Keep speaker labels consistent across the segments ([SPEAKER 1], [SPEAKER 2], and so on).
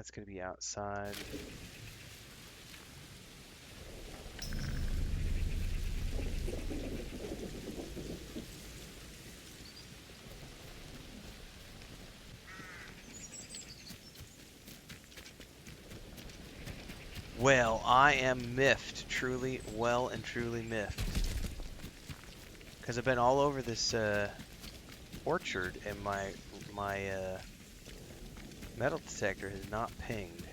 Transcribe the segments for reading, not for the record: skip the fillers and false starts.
[SPEAKER 1] That's going to be outside. Well, I am miffed. Truly, well and truly miffed. Because I've been all over this orchard, and my metal detector has not pinged.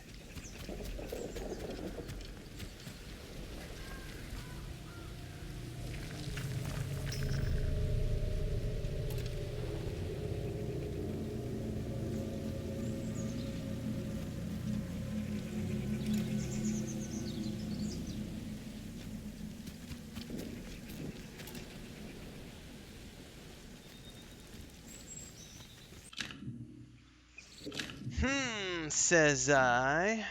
[SPEAKER 1] Says I.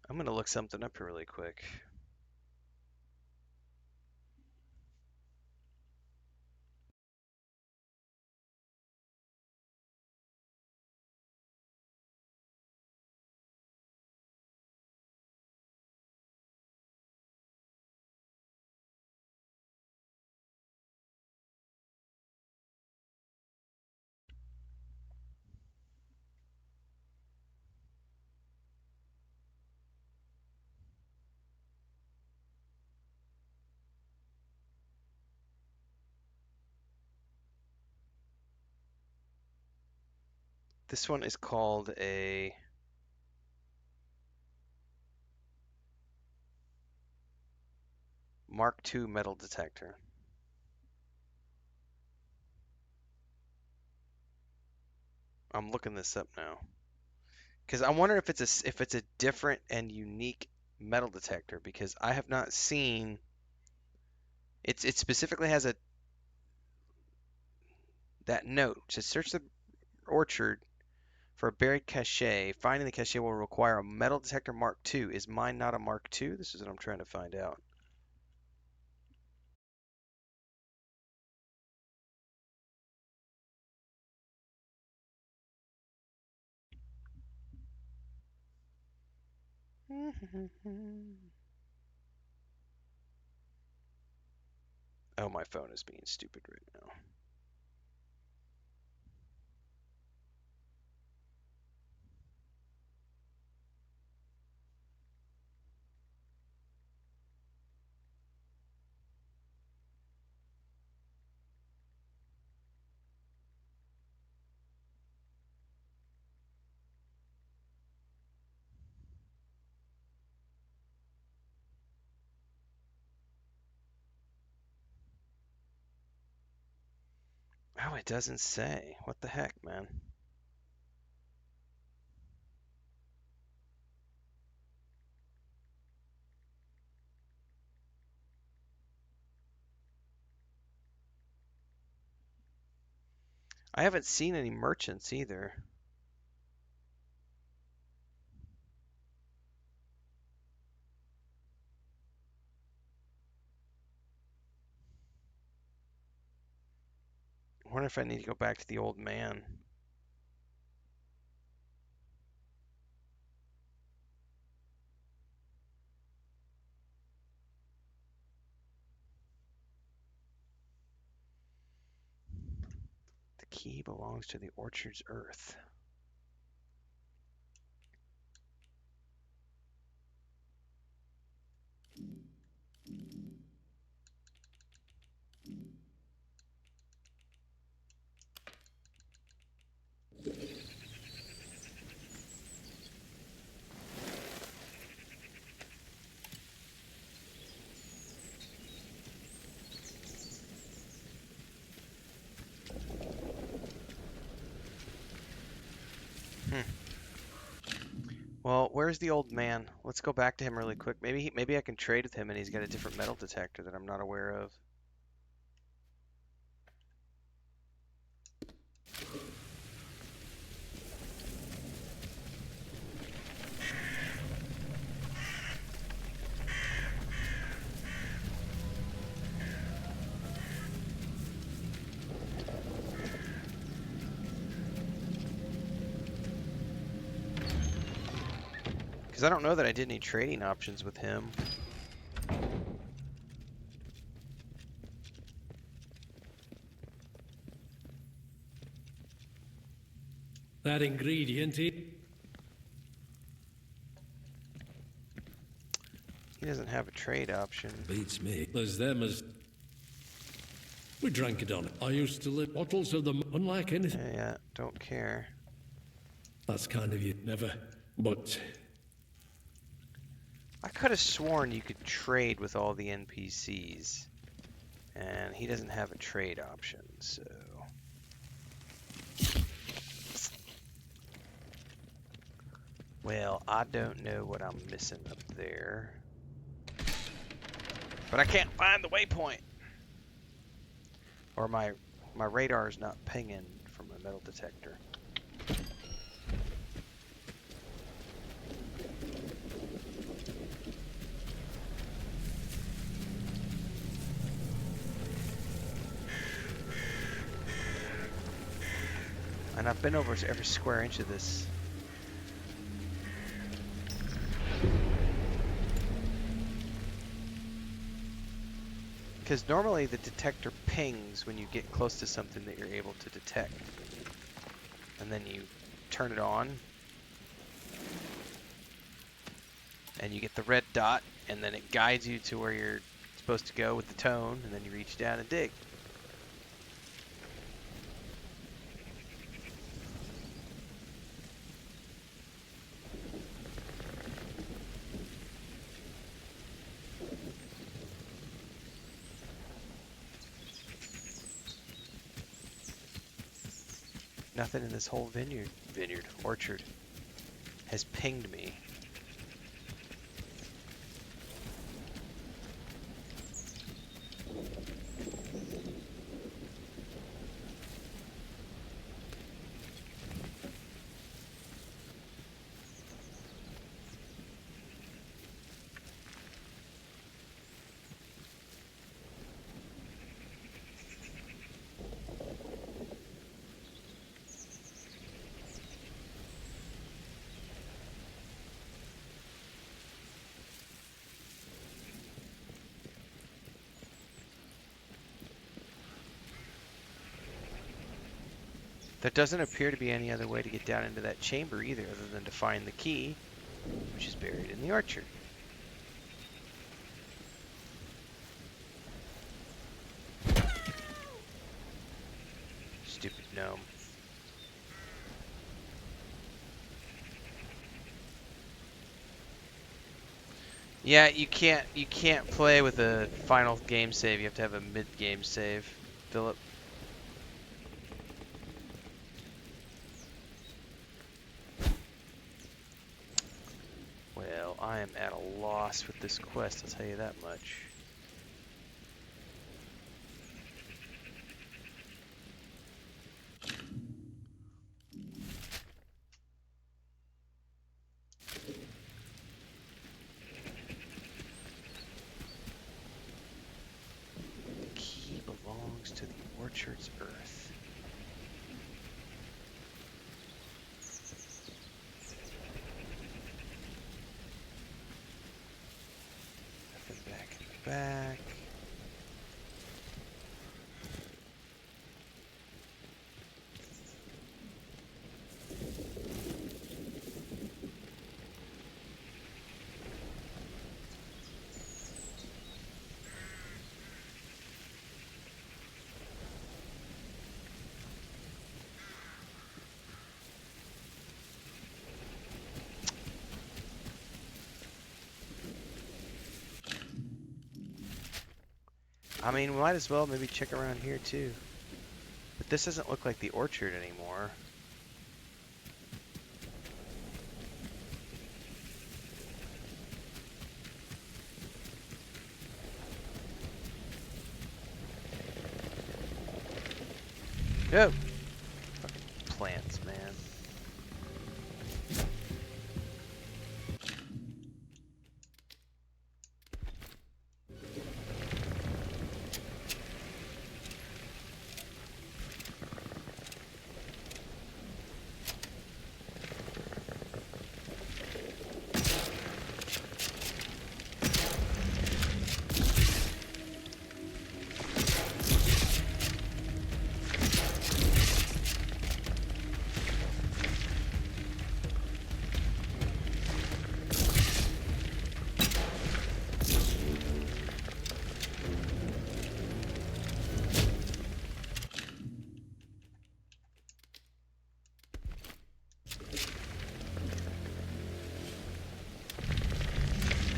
[SPEAKER 1] I'm going to look something up here really quick. This one is called a Mark II metal detector. I'm looking this up now because I wonder if it's a different and unique metal detector, because I have not seen it specifically has that note. It says search the orchard for a buried cache. Finding the cache will require a metal detector Mark II. Is mine not a Mark II? This is what I'm trying to find out. Oh, my phone is being stupid right now. Oh, it doesn't say. What the heck, man? I haven't seen any merchants either. I wonder if I need to go back to the old man. The key belongs to the orchard's earth. Well, where's the old man? Let's go back to him really quick. Maybe I can trade with him and he's got a different metal detector that I'm not aware of. Because I don't know that I did any trading options with him.
[SPEAKER 2] That ingredient
[SPEAKER 1] He doesn't have a trade option.
[SPEAKER 2] beats me. There's them as... We drank it on it. I used to live bottles of them, unlike anything.
[SPEAKER 1] Yeah, don't care.
[SPEAKER 2] That's kind of you. Never. But...
[SPEAKER 1] I could have sworn you could trade with all the NPCs. And he doesn't have a trade option, so... Well, I don't know what I'm missing up there. But I can't find the waypoint! Or my radar is not pinging from a metal detector. And I've been over every square inch of this. Because normally the detector pings when you get close to something that you're able to detect. And then you turn it on. And you get the red dot, and then it guides you to where you're supposed to go with the tone, and then you reach down and dig. Nothing in this whole orchard has pinged me. There doesn't appear to be any other way to get down into that chamber either, other than to find the key, which is buried in the orchard. Stupid gnome. Yeah, you can't play with a final game save. You have to have a mid-game save, Philip. Well, I am at a loss with this quest, I'll tell you that much. The key belongs to the orchard's earth. Nothing back in the back. I mean, we might as well maybe check around here too. But this doesn't look like the orchard anymore. Go! Fucking plants, man.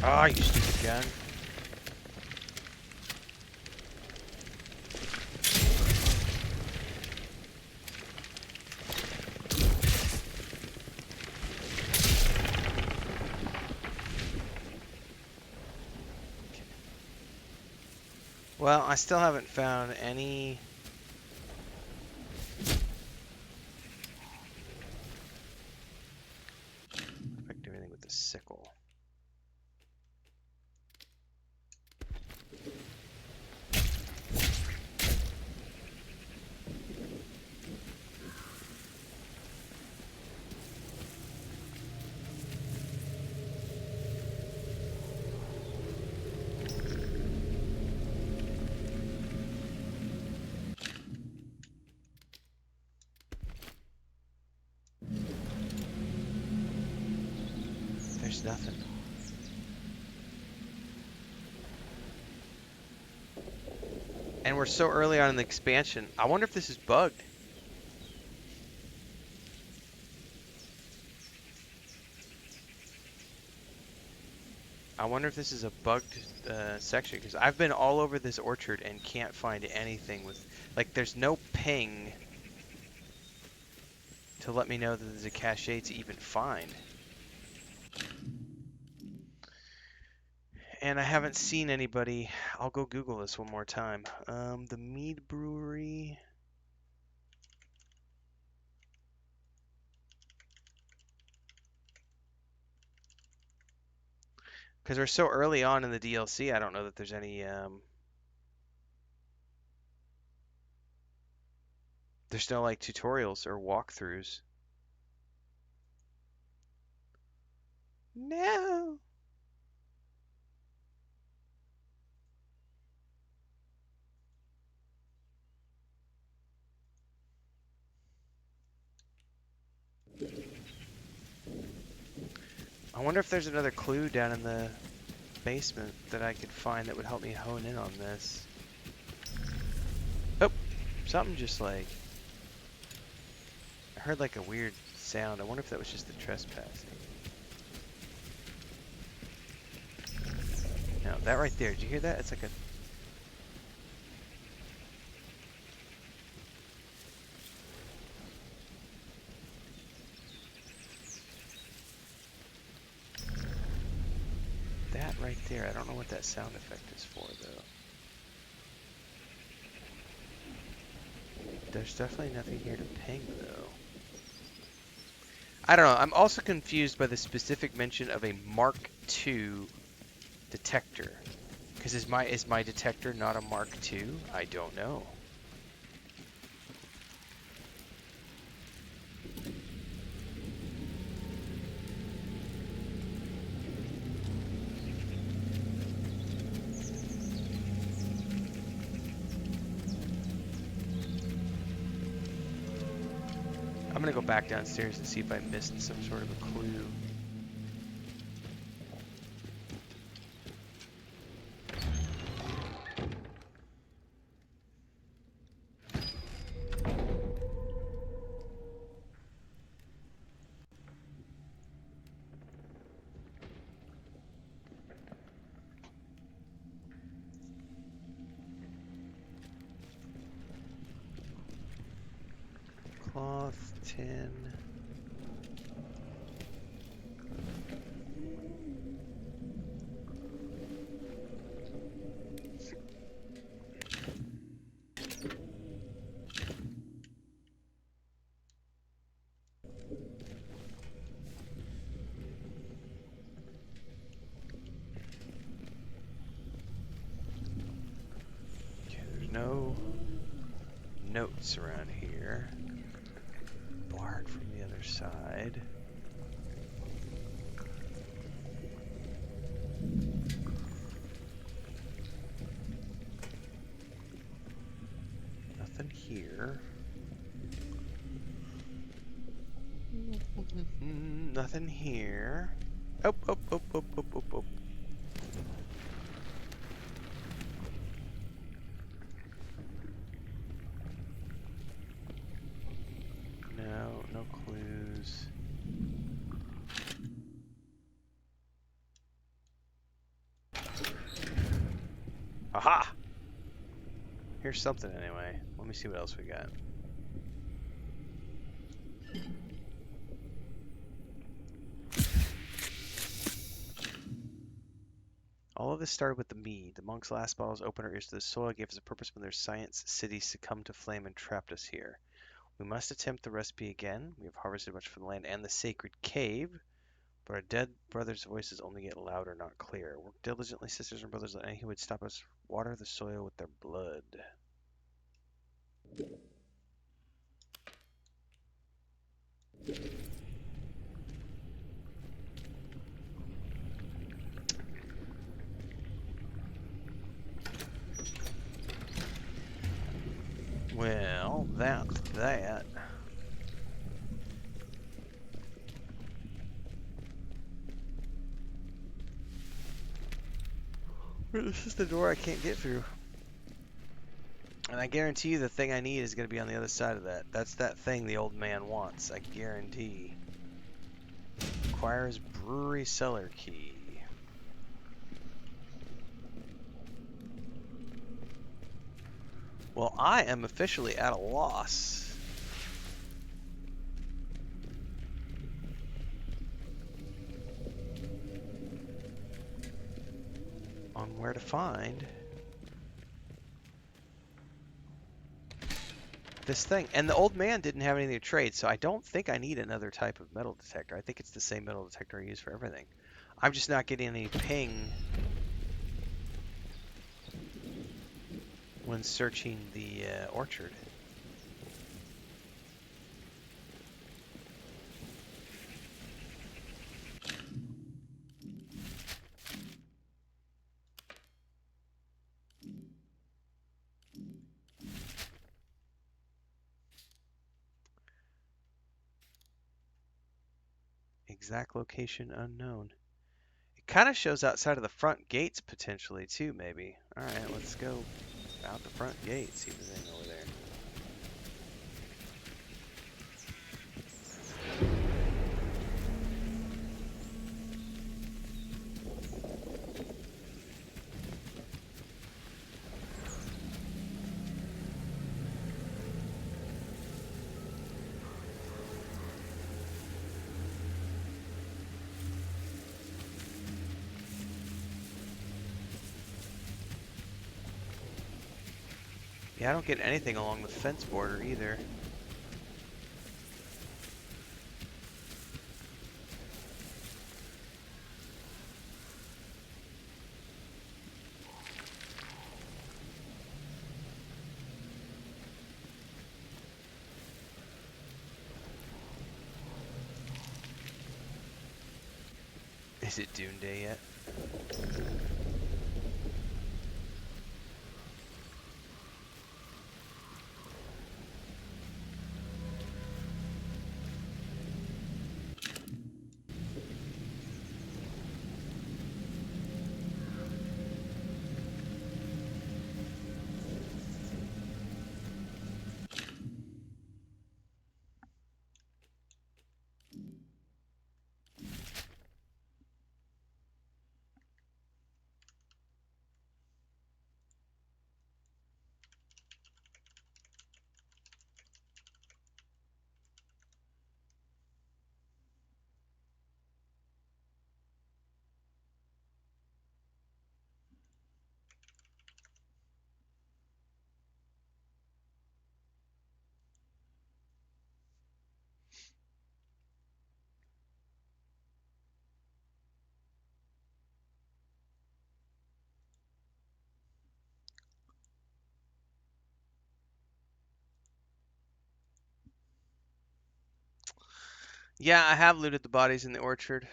[SPEAKER 1] Ah, you stupid gun. Well, I still haven't found any. If I can do anything with the sickle. There's nothing. And we're so early on in the expansion. I wonder if this is bugged. I wonder if this is a bugged section, because I've been all over this orchard and can't find anything with, like, there's no ping to let me know that there's a cache to even find. And I haven't seen anybody. I'll go Google this one more time. The Mead Brewery. Because we're so early on in the DLC, I don't know that there's any. There's no like tutorials or walkthroughs. No. I wonder if there's another clue down in the basement that I could find that would help me hone in on this. Oh, something just like... I heard like a weird sound. I wonder if that was just the trespassing. No, that right there. Did you hear that? It's like a... That right there. I don't know what that sound effect is for, though. There's definitely nothing here to ping, though. I don't know. I'm also confused by the specific mention of a Mark II detector. Because is my detector not a Mark II? I don't know. I'm gonna go back downstairs and see if I missed some sort of a clue. Cloth, tin. Okay, there's no notes around here. Barred from the other side. Nothing here. Nothing here. Oh, oh, oh, oh, oh, oh, oh. No, no clues. Here's something anyway. Let me see what else we got. All of this started with the mead. The monks' last bottles opened our ears to the soil, gave us a purpose when their science city succumbed to flame and trapped us here. We must attempt the recipe again. We have harvested much from the land and the sacred cave, but our dead brothers' voices only get louder, not clear. Work diligently, sisters and brothers, let any who would stop us water the soil with their blood. Well, that's that. This is the door I can't get through. And I guarantee you the thing I need is going to be on the other side of that. That's that thing the old man wants. I guarantee. Requires brewery cellar key. Well, I am officially at a loss. On where to find this thing. And the old man didn't have anything to trade, so I don't think I need another type of metal detector. I think it's the same metal detector I use for everything. I'm just not getting any ping when searching the orchard. Exact location unknown. It kind of shows outside of the front gates potentially too, maybe. All right, let's go out the front gate, see if there's anything over there. Yeah, I don't get anything along the fence border either. Is it Dune Day yet? Yeah, I have looted the bodies in the orchard.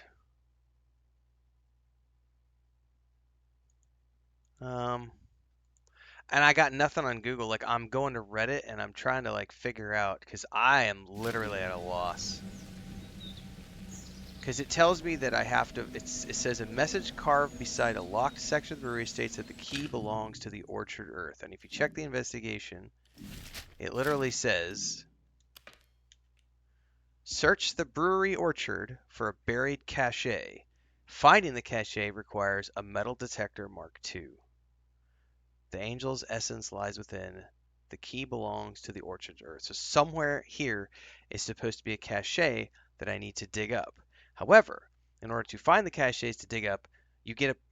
[SPEAKER 1] Um, and I got nothing on Google. Like, I'm going to Reddit and I'm trying to like figure out because I am literally at a loss. Because it tells me that I have to. It says a message carved beside a locked section of the brewery states that the key belongs to the orchard earth. And if you check the investigation, it literally says search the brewery orchard for a buried cache. Finding the cache requires a metal detector Mark II. The angel's essence lies within. The key belongs to the orchard's earth. So somewhere here is supposed to be a cache that I need to dig up. However, in order to find the caches to dig up,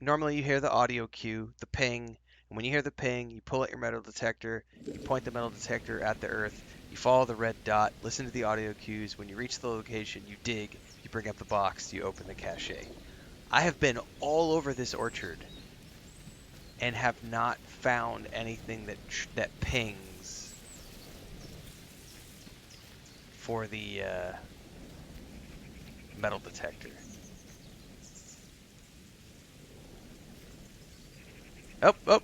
[SPEAKER 1] normally you hear the audio cue, the ping, and when you hear the ping, you pull out your metal detector, you point the metal detector at the earth, you follow the red dot, listen to the audio cues. When you reach the location, you dig, you bring up the box, you open the cache. I have been all over this orchard and have not found anything that pings for the metal detector. Oh, oh.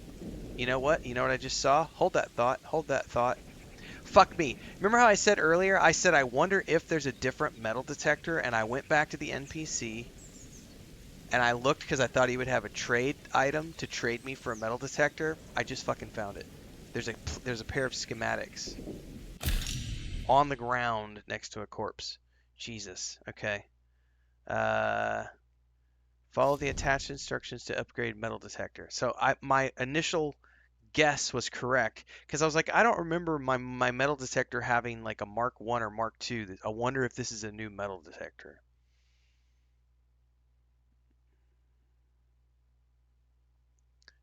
[SPEAKER 1] You know what? You know what I just saw? Hold that thought. Hold that thought. Fuck me. Remember how I said earlier? I said I wonder if there's a different metal detector, and I went back to the NPC and I looked because I thought he would have a trade item to trade me for a metal detector. I just fucking found it. There's a pair of schematics on the ground next to a corpse. Jesus. Okay. Uh, follow the attached instructions to upgrade metal detector. So my initial guess was correct because I was like, I don't remember my metal detector having like a Mark 1 or Mark 2. I wonder if this is a new metal detector.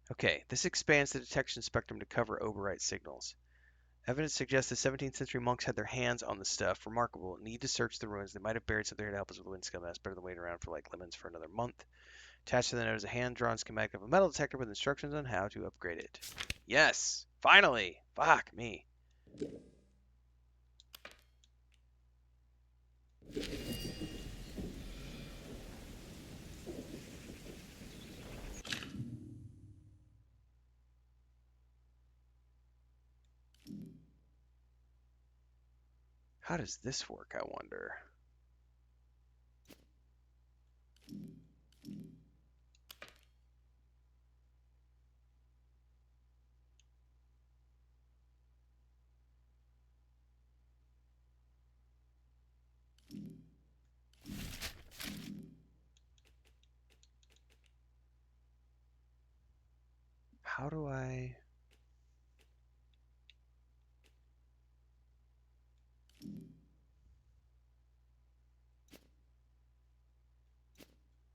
[SPEAKER 1] Okay, this expands the detection spectrum to cover overwrite signals. Evidence suggests the 17th century monks had their hands on the stuff. Remarkable. Need to search the ruins. They might have buried something here to help us with the wind scum. That's better than waiting around for like lemons for another month. Attached to the note is a hand-drawn schematic of a metal detector with instructions on how to upgrade it. Yes! Finally! Fuck me. How does this work, I wonder? How do I...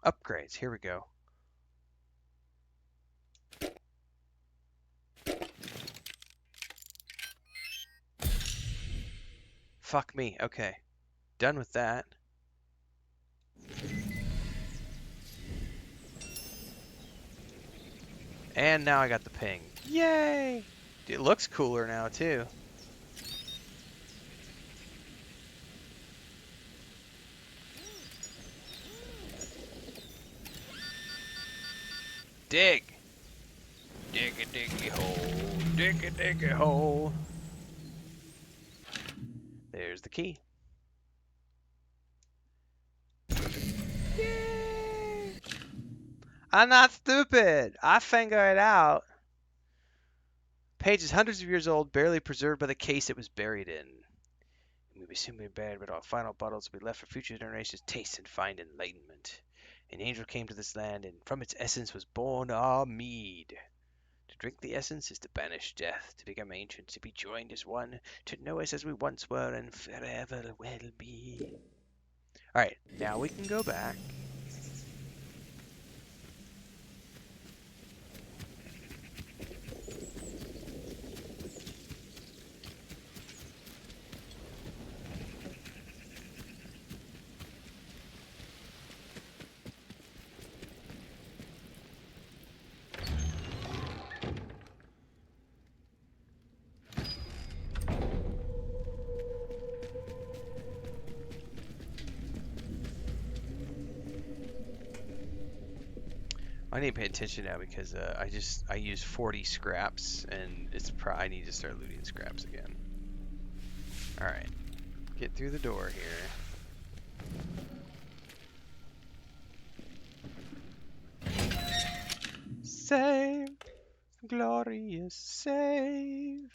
[SPEAKER 1] Upgrades. Here we go. Fuck me. Okay. Done with that. And now I got the ping. Yay! It looks cooler now, too. Dig! Dig a diggy hole. Dig a diggy hole. There's the key. Yay! I'm not stupid. I figure it out. Page is hundreds of years old, barely preserved by the case it was buried in. It may be soon be buried, but our final bottles will be left for future generations to taste and find enlightenment. An angel came to this land, and from its essence was born our mead. To drink the essence is to banish death, to become ancient, to be joined as one, to know us as we once were, and forever will be. Alright, now we can go back. I need to pay attention now because I use 40 scraps and I need to start looting scraps again. All right, get through the door here. Save, glorious save.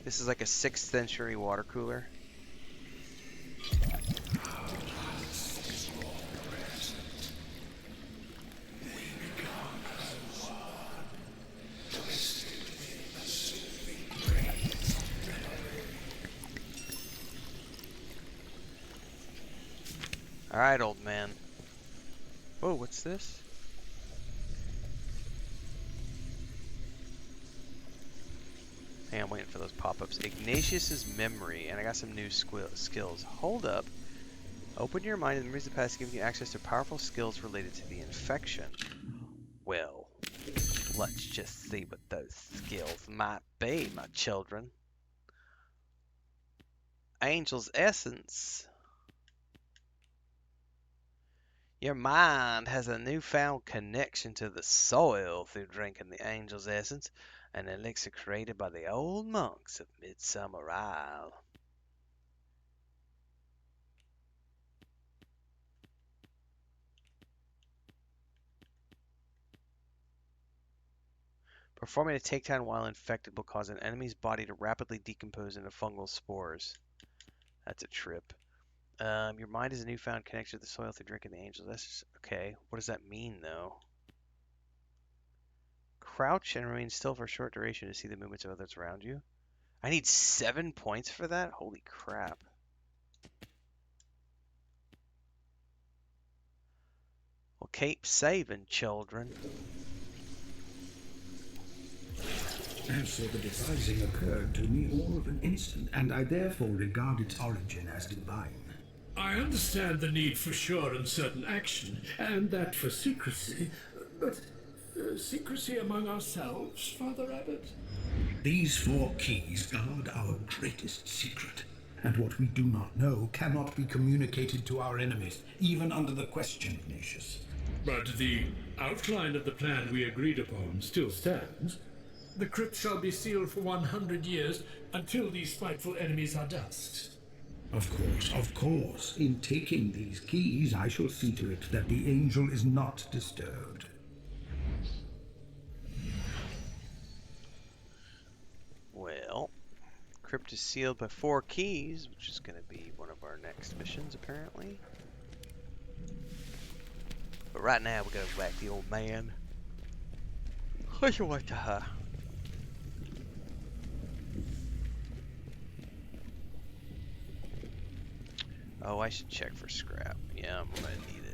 [SPEAKER 1] This is like a 6th century water cooler. Alright, old man. Whoa, what's this? Hey, I'm waiting for those pop-ups. Ignatius's memory, and I got some new skills. Hold up. Open your mind and memories of the past, giving you access to powerful skills related to the infection. Well, let's just see what those skills might be, my children. Angel's Essence. Your mind has a newfound connection to the soil through drinking the Angel's Essence, an elixir created by the old monks of Midsummer Isle. Performing a takedown while infected will cause an enemy's body to rapidly decompose into fungal spores. That's a trip. Your mind is a newfound connection to the soil through drinking the Angel's Essence. Okay, what does that mean, though? Crouch and remain still for a short duration to see the movements of others around you. I need 7 points for that? Holy crap. Well, keep saving, children.
[SPEAKER 3] And so the devising occurred to me all of an instant, and I therefore regard its origin as divine.
[SPEAKER 2] I understand the need for sure and certain action, and that for secrecy, but secrecy among ourselves, Father Abbot?
[SPEAKER 3] These 4 keys guard our greatest secret, and what we do not know cannot be communicated to our enemies, even under the question, Ignatius.
[SPEAKER 2] But the outline of the plan we agreed upon still stands. The crypt shall be sealed for 100 years until these spiteful enemies are dust.
[SPEAKER 3] Of course, of course. In taking these keys, I shall see to it that the angel is not disturbed.
[SPEAKER 1] Well, crypt is sealed by 4 keys, which is going to be one of our next missions, apparently. But right now, we gotta whack the old man. Oh, I should check for scrap. Yeah, I'm gonna need